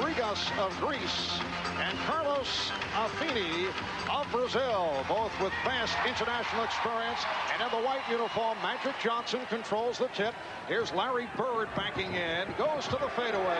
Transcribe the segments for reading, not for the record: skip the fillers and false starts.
Rodriguez of Greece and Carlos Affini of Brazil, both with vast international experience. And in the white uniform, Magic Johnson controls the tip. Here's Larry Bird backing in, goes to the fadeaway.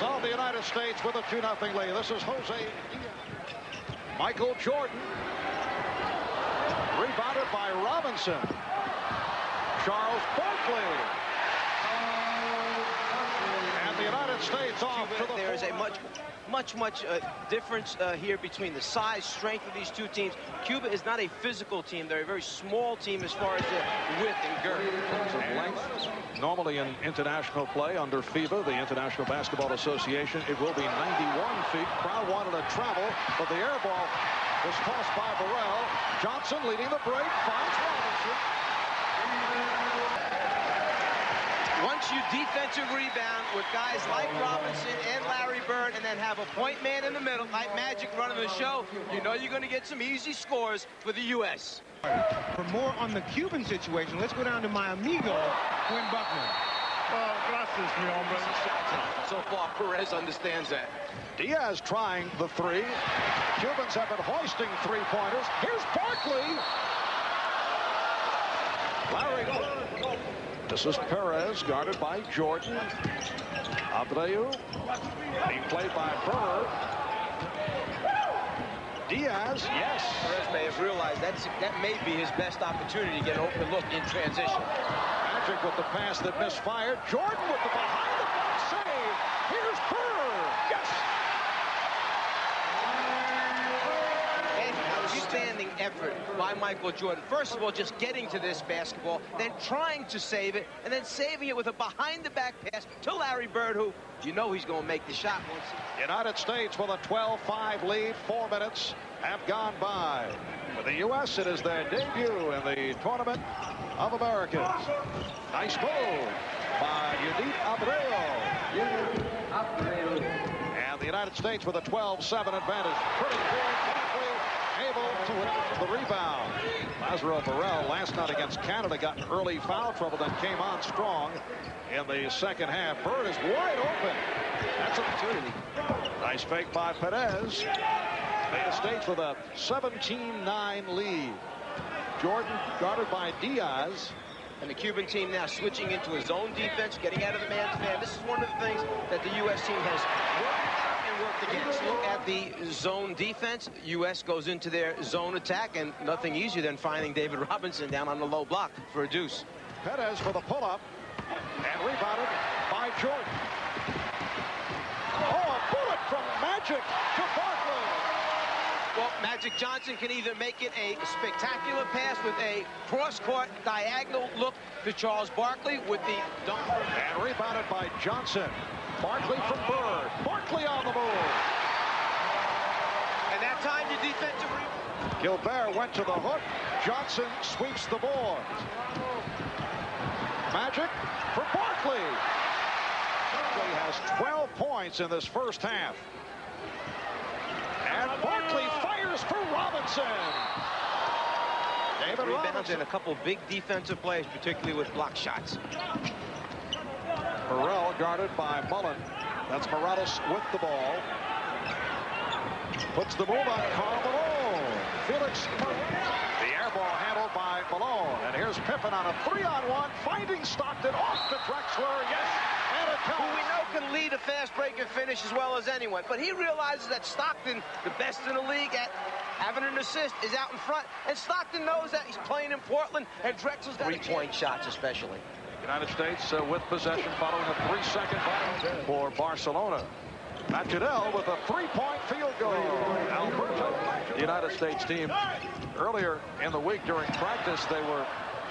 So the United States with a 2-0 lead. This is Jose Michael Jordan. Rebounded by Robinson. Charles Barkley. And the United States off to the There is a much difference here between the size, strength of these two teams. Cuba is not a physical team. They're a very small team as far as their width and girth. In terms of length, normally in international play under FIBA, the International Basketball Association, it will be 91 feet. Crowd wanted to travel, but the air ball was tossed by Burrell. Johnson leading the break, finds Robinson. Once you defensive rebound with guys like Robinson and Larry Bird, and then have a point man in the middle, like Magic running the show, you know you're going to get some easy scores for the U.S. For more on the Cuban situation, let's go down to my amigo, Quinn Buckner. Gracias, mi hombre. So far, Perez understands that. Diaz trying the three. Cubans have been hoisting three-pointers. Here's Barkley. Larry. This is Perez, guarded by Jordan. Abreu being played by Bird. Diaz, yes. Perez may have realized that may be his best opportunity to get an open look in transition. Magic with the pass that misfired. Jordan with the behind-the-back save. Here's Bird. Yes. Outstanding effort by Michael Jordan. First of all, just getting to this basketball, then trying to save it, and then saving it with a behind-the-back pass to Larry Bird, who you know he's going to make the shot once. United States with a 12-5 lead. 4 minutes have gone by. For the U.S., it is their debut in the Tournament of Americans. Nice move by Yudit Abreu. And the United States with a 12-7 advantage. Pretty good. Able to hit the rebound. Lazaro Burrell last night against Canada got in early foul trouble, then came on strong in the second half. Bird is wide open. That's an opportunity. Nice fake by Perez. United States with a 17-9 lead. Jordan guarded by Diaz. And the Cuban team now switching into a zone defense, getting out of the man's man. This is one of the things that the U.S. team has worked against. Look at the zone defense. U.S. goes into their zone attack, and nothing easier than finding David Robinson down on the low block for a deuce. Perez for the pull-up, and rebounded by Jordan. Oh, a bullet from Magic to Barkley. Well, Magic Johnson can either make it a spectacular pass with a cross-court diagonal look to Charles Barkley with the dunk. And rebounded by Johnson. Barkley from Bird. Barkley on the move. And that time, your defensive rebound. Gilbert went to the hook. Johnson sweeps the board. Magic for Barkley. Barkley has 12 points in this first half. And Barkley fires for Robinson. David Rebounds in a couple big defensive plays, particularly with block shots. Burrell guarded by Mullen. That's Morales with the ball. Puts the move on Karl Malone. Felix, the air ball handled by Malone. And here's Pippen on a 3-on-1, finding Stockton off to Drexler. Yes, and a who we know can lead a fast break and finish as well as anyone. But he realizes that Stockton, the best in the league at having an assist, is out in front. And Stockton knows that he's playing in Portland, and Drexler's got three-point shots especially. United States with possession following a 3-second foul for Barcelona. Matudel with a 3-point field goal. Alberto, the United States team, earlier in the week during practice, they were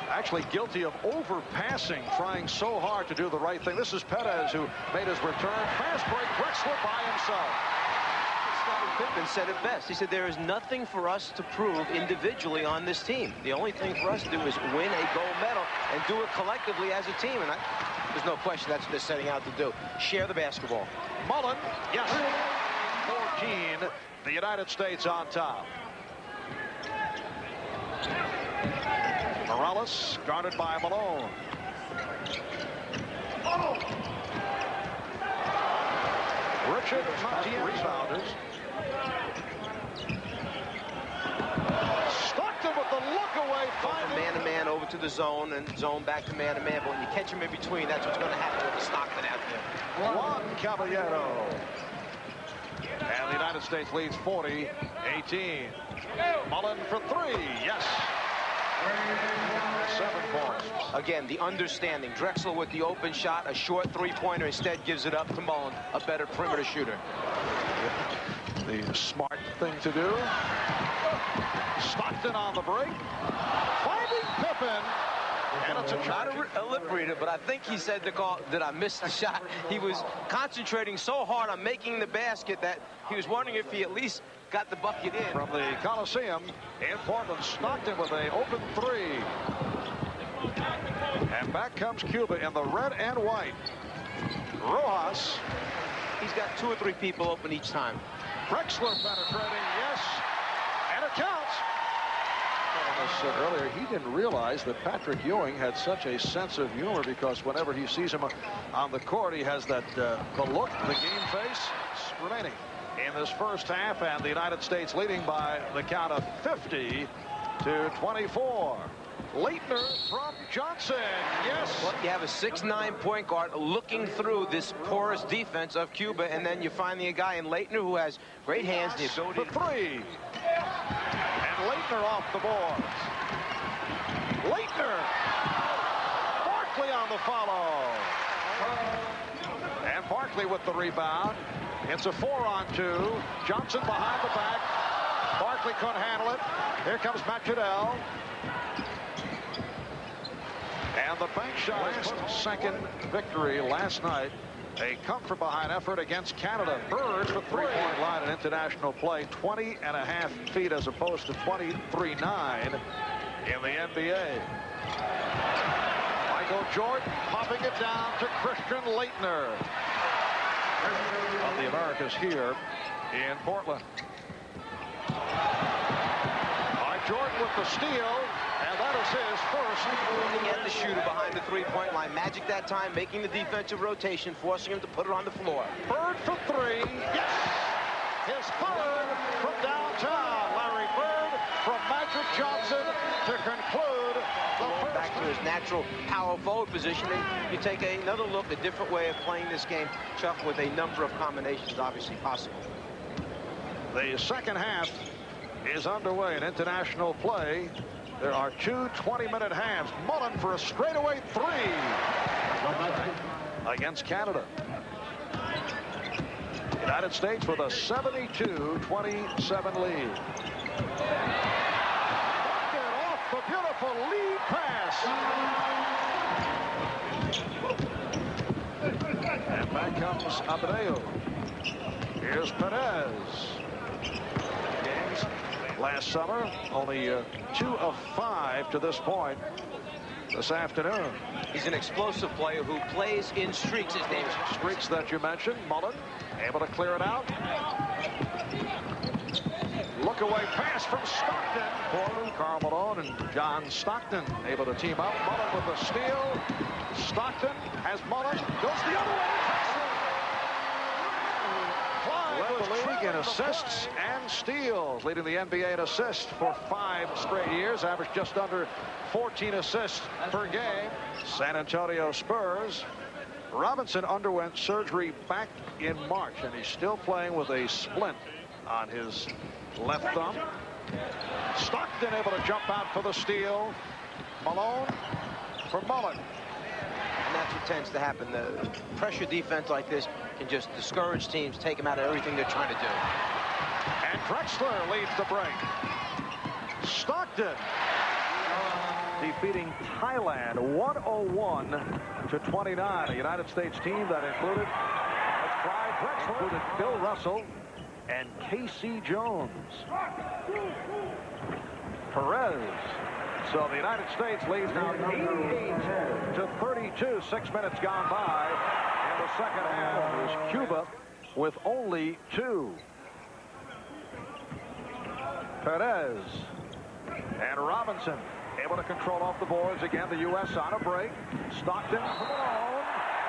actually guilty of overpassing, trying so hard to do the right thing. This is Perez who made his return. Fast break, Drexler by himself. Pippen said it best. He said, there is nothing for us to prove individually on this team. The only thing for us to do is win a gold medal and do it collectively as a team. And there's no question that's what they're setting out to do. Share the basketball. Mullen, yes. 14, the United States on top. Morales guarded by Malone. Richard rebounders. Stockton with the look away. From man-to-man over to the zone, and zone back to man-to-man. But when you catch him in between, that's what's going to happen with the Stockton out there. Juan Caballero. And the United States leads 40-18. Mullen for three. Yes. 7 points. Again, the understanding. Drexler with the open shot, a short three-pointer, instead gives it up to Mullen, a better perimeter shooter. The smart thing to do. Stockton on the break. Finding Pippen. And it's Not a lip reader, but I think he said the call that I missed the shot. He was concentrating so hard on making the basket that he was wondering if he at least got the bucket in. From the Coliseum in Portland, Stockton with an open three. And back comes Cuba in the red and white. Rojas. He's got 2 or 3 people open each time. Drexler penetrating, yes. And it counts. As I said earlier, he didn't realize that Patrick Ewing had such a sense of humor, because whenever he sees him on the court, he has that the look, the game face remaining in this first half, and the United States leading by the count of 50-24. Leitner from Johnson. Yes. Well, you have a 6'9" point guard looking through this porous defense of Cuba, and then you're finding a guy in Leitner who has great hands, the ability to three. And Leitner off the boards. Leitner. Barkley on the follow. And Barkley with the rebound. It's a 4-on-2. Johnson behind the back. Barkley couldn't handle it. Here comes Matt Goodell. And the bank shot, second victory last night. A come-from-behind effort against Canada. Birds with three-point line in international play. 20.5 feet as opposed to 23.9 in the NBA. Michael Jordan popping it down to Christian Leitner. Of the Americas here in Portland. By Jordan with the steal. And that is his first. Looking at the shooter behind the three-point line. Magic that time, making the defensive rotation, forcing him to put it on the floor. Bird for three. Yes! His third from downtown. Larry Bird from Magic Johnson to conclude the first. Back to his natural power forward position. And you take another look, a different way of playing this game, Chuck, with a number of combinations obviously possible. The second half is underway in international play. There are 2 20-minute halves. Mullen for a straightaway three against Canada. United States with a 72-27 lead. Get off the beautiful lead pass. And back comes Abreu. Here's Perez. Games last summer, only 2 of 5 to this point this afternoon. He's an explosive player who plays in streaks. His name is streaks that you mentioned. Mullen able to clear it out. Look away pass from Stockton. Karl Malone and John Stockton able to team up. Mullen with the steal. Stockton has Mullen. Goes the other way. Led the league in assists and steals, leading the NBA in assists for 5 straight years, averaged just under 14 assists per game. San Antonio Spurs. Robinson underwent surgery back in March, and he's still playing with a splint on his left thumb. Stockton able to jump out for the steal. Malone for Mullen. And that's what tends to happen. The pressure defense like this can just discourage teams, take them out of everything they're trying to do. And Drexler leads the break. Stockton defeating Thailand 101-29. A United States team that included Clyde Drexler, included Bill Russell and Casey Jones. Perez. So the United States leads now 88-32. 6 minutes gone by. In the second half is Cuba with only 2. Perez and Robinson able to control off the boards again. The U.S. on a break. Stockton from Malone.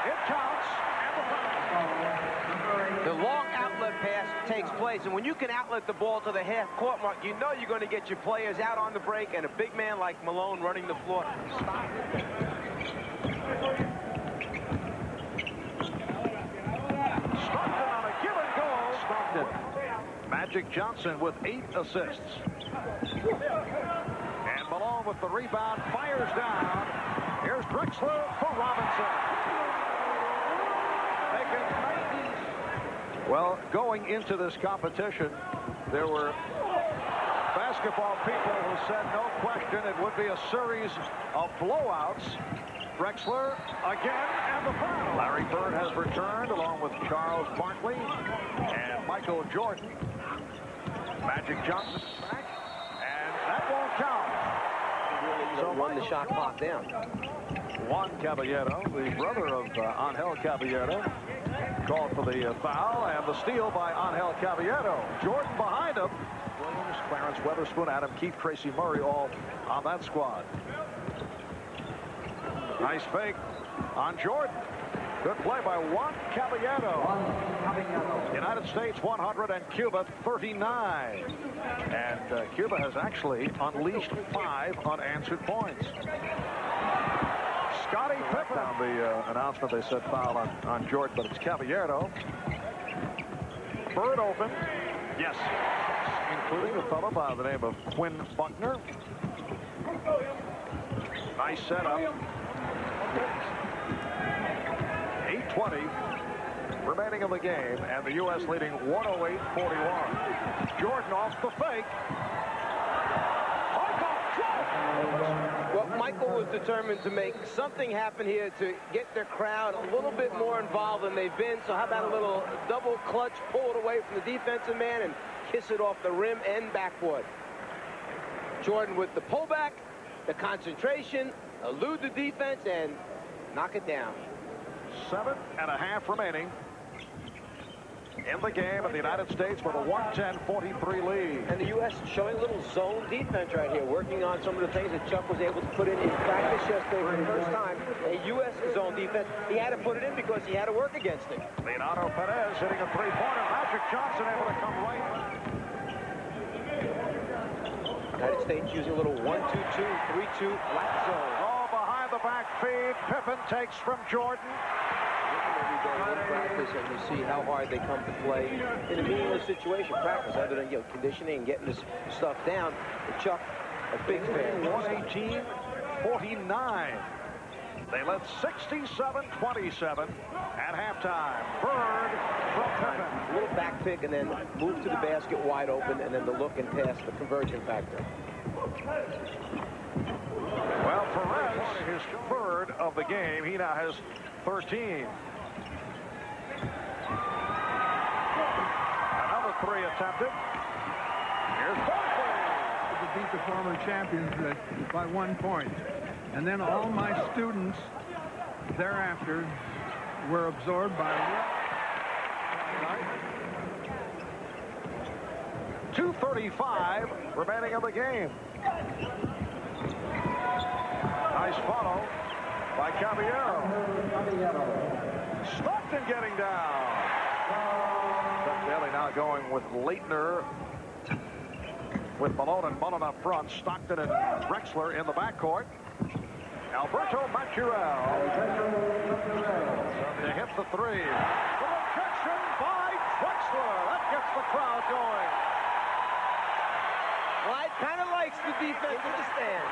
It counts. And the The long outlet pass takes place, and when you can outlet the ball to the half-court mark, you know you're going to get your players out on the break, and a big man like Malone running the floor. Stop. Stockton on a give and go. Stockton. Magic Johnson with 8 assists. And Malone with the rebound, fires down. Here's Drexler for Robinson. Well, going into this competition, there were basketball people who said no question it would be a series of blowouts. Drexler again, and the foul. Larry Bird has returned along with Charles Barkley and Michael Jordan. Magic Johnson back, and that won't count. So run the shot clock down. Juan Caballero, the brother of Angel Caballero, called for the foul, and the steal by Angel Caballero. Jordan behind him. Williams, Clarence Weatherspoon, Adam Keefe, Tracy Murray, all on that squad. Nice fake on Jordan. Good play by Juan Caballero. United States 100 and Cuba 39. And Cuba has actually unleashed 5 unanswered points. Scottie Pippen. On the announcement, they said foul on Jordan, but it's Caballero. Bird open. Yes. Including a fellow by the name of Quinn Buckner. Nice setup. 8:20 remaining in the game, and the U.S. leading 108-41. Jordan off the fake. Well, Michael was determined to make something happen here to get their crowd a little bit more involved than they've been. So how about a little double clutch, pull it away from the defensive man and kiss it off the rim and backboard. Jordan with the pullback, the concentration, elude the defense, and knock it down. 7.5 remaining in the game, and the United States with a 110-43 lead. And the U.S. showing a little zone defense right here, working on some of the things that Chuck was able to put in practice yesterday for the first time. A U.S. zone defense, he had to put it in because he had to work against it. Leonardo Perez hitting a three-pointer. Magic Johnson able to come right. United States using a little 1-2-2, 3-2 flat zone. Oh, behind the back feed. Pippen takes from Jordan. Practice, and you see how hard they come to play in a meaningless situation. Practice, other than conditioning and getting this stuff down. But Chuck, a big fan. 118-49. They led 67-27 at halftime. Bird from Pippen. A little back pick and then move to the basket wide open, and then the look and pass, the conversion factor. Well, Perez, his third of the game. He now has 13. Another 3 attempted. Here's Barkley. To beat the former champions by 1 point. And then all my students thereafter were absorbed by 2:35 remaining in the game. Nice follow by Caballero. Stockton getting down. Daly now going with Leitner, with Malone and Mullen up front. Stockton and Drexler in the backcourt. Alberto Maturel. They hit the 3. Rejection by Drexler. That gets the crowd going. Well, it kind of likes the defense in the stand.